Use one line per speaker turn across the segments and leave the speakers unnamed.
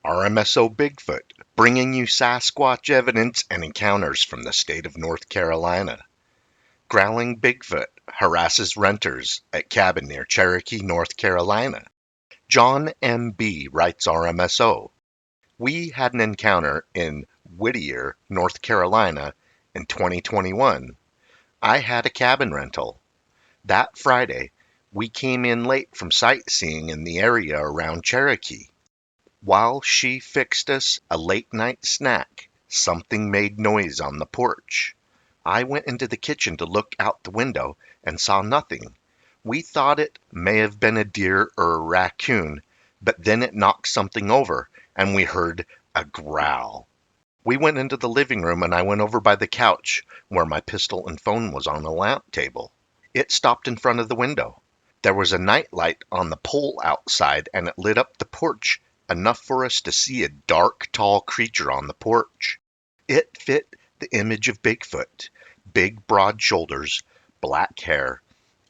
RMSO Bigfoot, bringing you Sasquatch evidence and encounters from the state of North Carolina. Growling Bigfoot harasses renters at cabin near Cherokee, North Carolina. John M.B. writes RMSO. We had an encounter in Whittier, North Carolina in 2021. I had a cabin rental. That Friday, we came in late from sightseeing in the area around Cherokee. While she fixed us a late-night snack, something made noise on the porch. I went into the kitchen to look out the window and saw nothing. We thought it may have been a deer or a raccoon, but then it knocked something over, and we heard a growl. We went into the living room, and I went over by the couch, where my pistol and phone was on a lamp table. It stopped in front of the window. There was a nightlight on the pole outside, and it lit up the porch, enough for us to see a dark, tall creature on the porch. It fit the image of Bigfoot. Big, broad shoulders, black hair,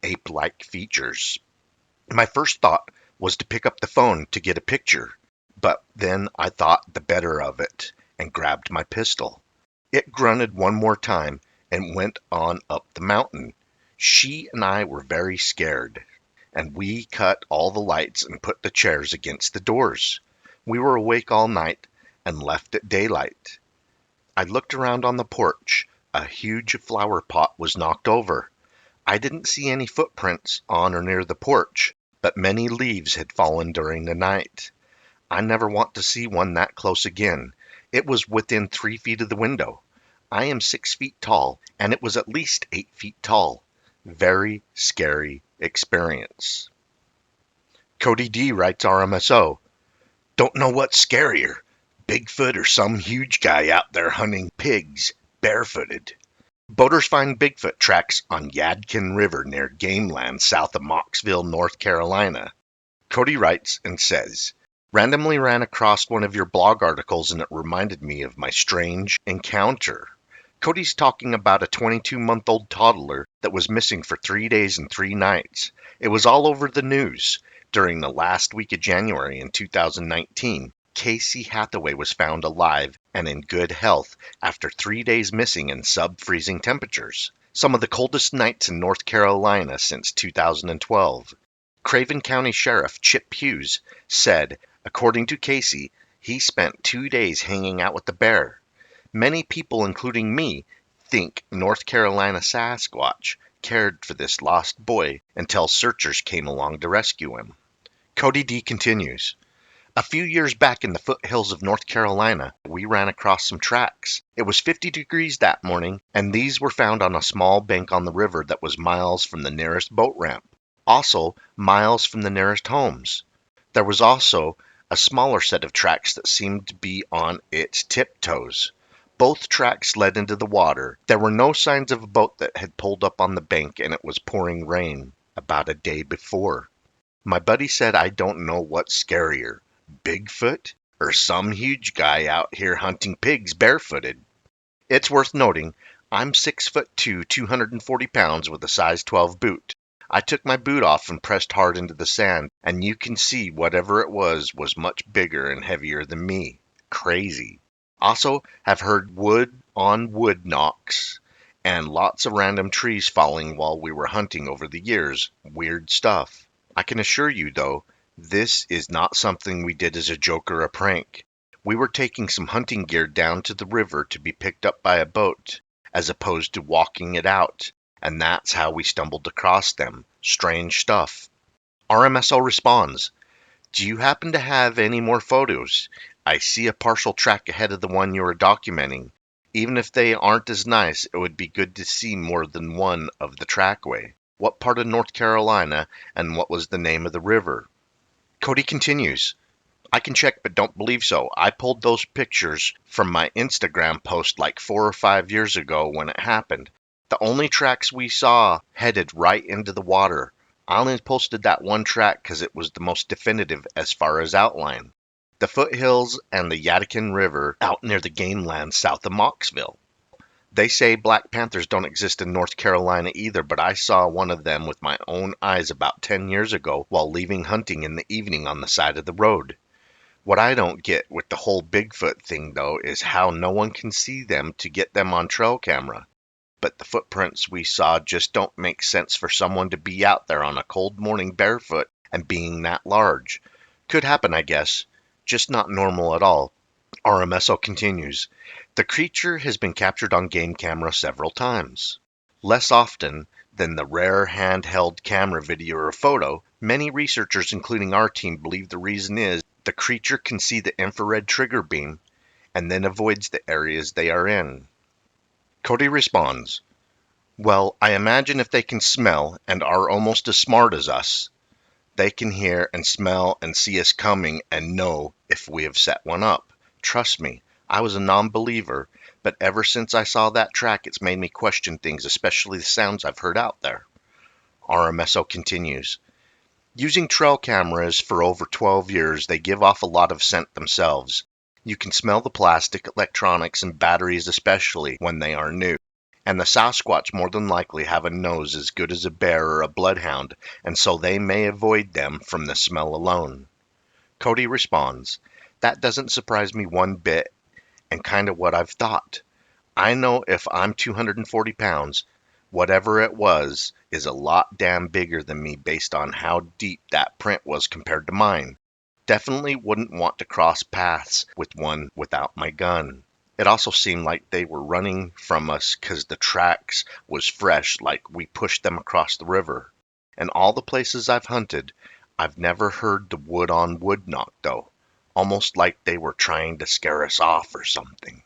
ape-like features. My first thought was to pick up the phone to get a picture, but then I thought the better of it and grabbed my pistol. It grunted one more time and went on up the mountain. She and I were very scared, and we cut all the lights and put the chairs against the doors. We were awake all night and left at daylight. I looked around on the porch. A huge flower pot was knocked over. I didn't see any footprints on or near the porch, but many leaves had fallen during the night. I never want to see one that close again. It was within 3 feet of the window. I am 6 feet tall, and it was at least 8 feet tall. Very scary experience. Cody D. writes RMSO. Don't know what's scarier, Bigfoot or some huge guy out there hunting pigs, barefooted. Boaters find Bigfoot tracks on Yadkin River near Gameland south of Mocksville, North Carolina. Cody writes and says, randomly ran across one of your blog articles and it reminded me of my strange encounter. Cody's talking about a 22-month-old toddler that was missing for 3 days and 3 nights. It was all over the news. During the last week of January in 2019, Casey Hathaway was found alive and in good health after 3 days missing in sub-freezing temperatures, some of the coldest nights in North Carolina since 2012. Craven County Sheriff Chip Hughes said, according to Casey, he spent 2 days hanging out with the bear. Many people, including me, think North Carolina Sasquatch cared for this lost boy until searchers came along to rescue him. Cody D. continues, a few years back in the foothills of North Carolina, we ran across some tracks. It was 50 degrees that morning, and these were found on a small bank on the river that was miles from the nearest boat ramp, also miles from the nearest homes. There was also a smaller set of tracks that seemed to be on its tiptoes. Both tracks led into the water. There were no signs of a boat that had pulled up on the bank, and it was pouring rain about a day before. My buddy said I don't know what's scarier, Bigfoot or some huge guy out here hunting pigs barefooted. It's worth noting, I'm 6'2", 240 pounds with a size 12 boot. I took my boot off and pressed hard into the sand, and you can see whatever it was much bigger and heavier than me. Crazy. Also, have heard wood on wood knocks and lots of random trees falling while we were hunting over the years. Weird stuff. I can assure you, though, this is not something we did as a joke or a prank. We were taking some hunting gear down to the river to be picked up by a boat, as opposed to walking it out, and that's how we stumbled across them. Strange stuff. RMSO responds, do you happen to have any more photos? I see a partial track ahead of the one you are documenting. Even if they aren't as nice, it would be good to see more than one of the trackway. What part of North Carolina, and what was the name of the river? Cody continues, I can check but don't believe so. I pulled those pictures from my Instagram post like 4 or 5 years ago when it happened. The only tracks we saw headed right into the water. I only posted that one track because it was the most definitive as far as outline. The foothills and the Yadkin River out near the Gameland south of Mocksville. They say Black Panthers don't exist in North Carolina either, but I saw one of them with my own eyes about 10 years ago while leaving hunting in the evening on the side of the road. What I don't get with the whole Bigfoot thing, though, is how no one can see them to get them on trail camera. But the footprints we saw just don't make sense for someone to be out there on a cold morning barefoot and being that large. Could happen, I guess. Just not normal at all. RMSO continues. The creature has been captured on game camera several times. Less often than the rare handheld camera video or photo, many researchers, including our team, believe the reason is the creature can see the infrared trigger beam and then avoids the areas they are in. Cody responds, well, I imagine if they can smell and are almost as smart as us, they can hear and smell and see us coming and know if we have set one up. Trust me, I was a non-believer, but ever since I saw that track, it's made me question things, especially the sounds I've heard out there. RMSO continues. Using trail cameras for over 12 years, they give off a lot of scent themselves. You can smell the plastic, electronics, and batteries especially when they are new. And the Sasquatch more than likely have a nose as good as a bear or a bloodhound, and so they may avoid them from the smell alone. Cody responds, that doesn't surprise me one bit, and kind of what I've thought. I know if I'm 240 pounds, whatever it was is a lot damn bigger than me based on how deep that print was compared to mine. Definitely wouldn't want to cross paths with one without my gun. It also seemed like they were running from us 'cause the tracks was fresh, like we pushed them across the river. And all the places I've hunted, I've never heard the wood on wood knock though, almost like they were trying to scare us off or something.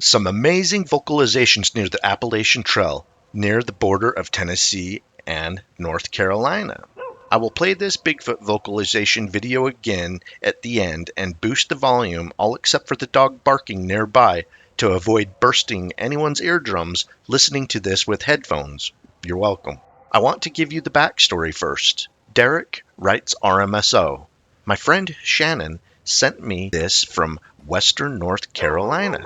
Some amazing vocalizations near the Appalachian Trail, near the border of Tennessee and North Carolina. I will play this Bigfoot vocalization video again at the end and boost the volume, all except for the dog barking nearby, to avoid bursting anyone's eardrums listening to this with headphones. You're welcome. I want to give you the backstory first. Derek writes RMSO. My friend Shannon sent me this from Western North Carolina.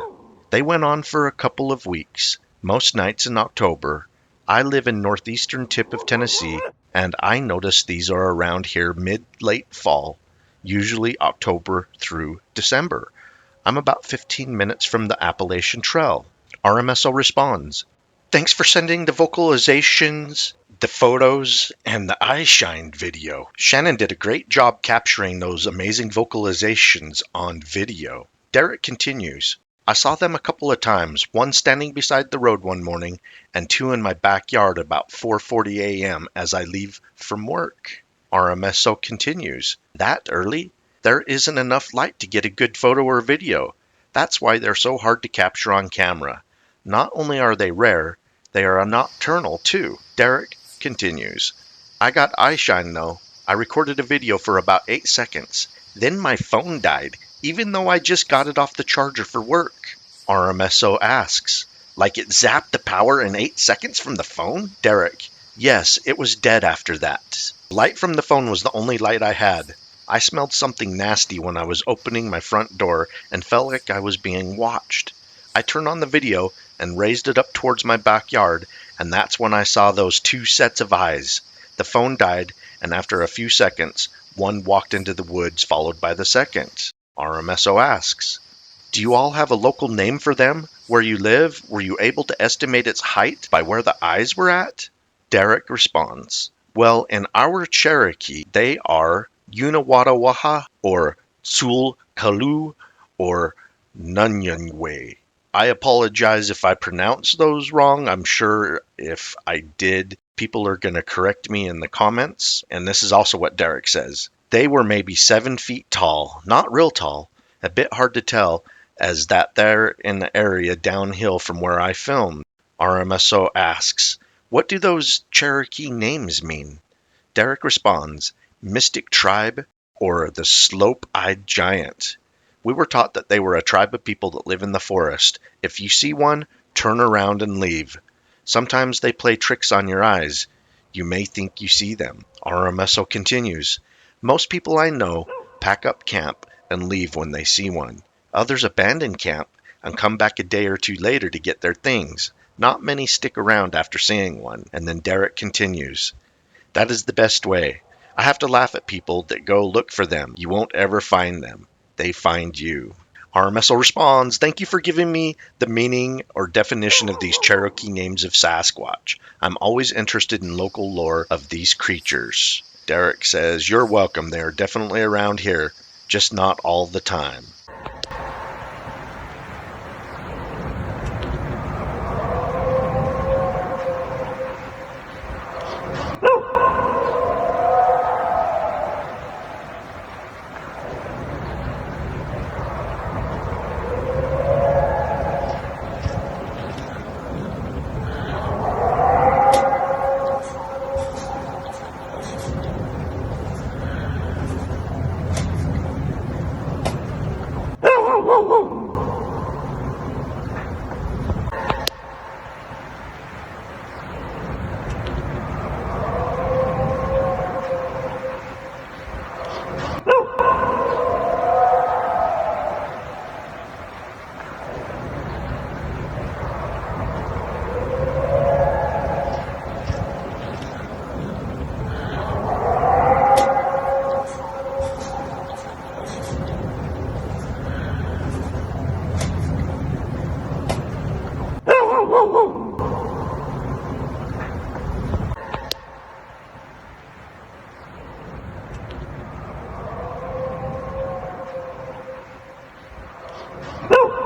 They went on for a couple of weeks, most nights in October. I live in northeastern tip of Tennessee, and I notice these are around here mid-late fall, usually October through December. I'm about 15 minutes from the Appalachian Trail. RMSO responds, thanks for sending the vocalizations, the photos, and the eye shine video. Shannon did a great job capturing those amazing vocalizations on video. Derek continues, I saw them a couple of times, one standing beside the road one morning, and two in my backyard about 4:40 a.m. as I leave from work. RMSO continues, that early? There isn't enough light to get a good photo or video. That's why they're so hard to capture on camera. Not only are they rare, they are nocturnal too. Derek continues, I got eye shine though. I recorded a video for about 8 seconds. Then my phone died, even though I just got it off the charger for work. RMSO asks, like it zapped the power in 8 seconds from the phone? Derek, yes, it was dead after that. Light from the phone was the only light I had. I smelled something nasty when I was opening my front door and felt like I was being watched. I turned on the video and raised it up towards my backyard, and that's when I saw those two sets of eyes. The phone died, and after a few seconds, one walked into the woods followed by the second. RMSO asks, do you all have a local name for them? Where you live? Were you able to estimate its height by where the eyes were at? Derek responds, well, in our Cherokee, they are Unawadawaha or Tsulkalu or Nunyangwe. I apologize if I pronounce those wrong. I'm sure if I did, people are going to correct me in the comments. And this is also what Derek says. They were maybe 7 feet tall, not real tall, a bit hard to tell as that they're in the area downhill from where I filmed. RMSO asks, what do those Cherokee names mean? Derek responds, Mystic Tribe or the Slope-Eyed Giant. We were taught that they were a tribe of people that live in the forest. If you see one, turn around and leave. Sometimes they play tricks on your eyes. You may think you see them. RMSO continues, most people I know pack up camp and leave when they see one. Others abandon camp and come back a day or two later to get their things. Not many stick around after seeing one. And then Derek continues, that is the best way. I have to laugh at people that go look for them. You won't ever find them. They find you. Armessel responds, thank you for giving me the meaning or definition of these Cherokee names of Sasquatch. I'm always interested in local lore of these creatures. Derek says, you're welcome. They are definitely around here, just not all the time. Woo!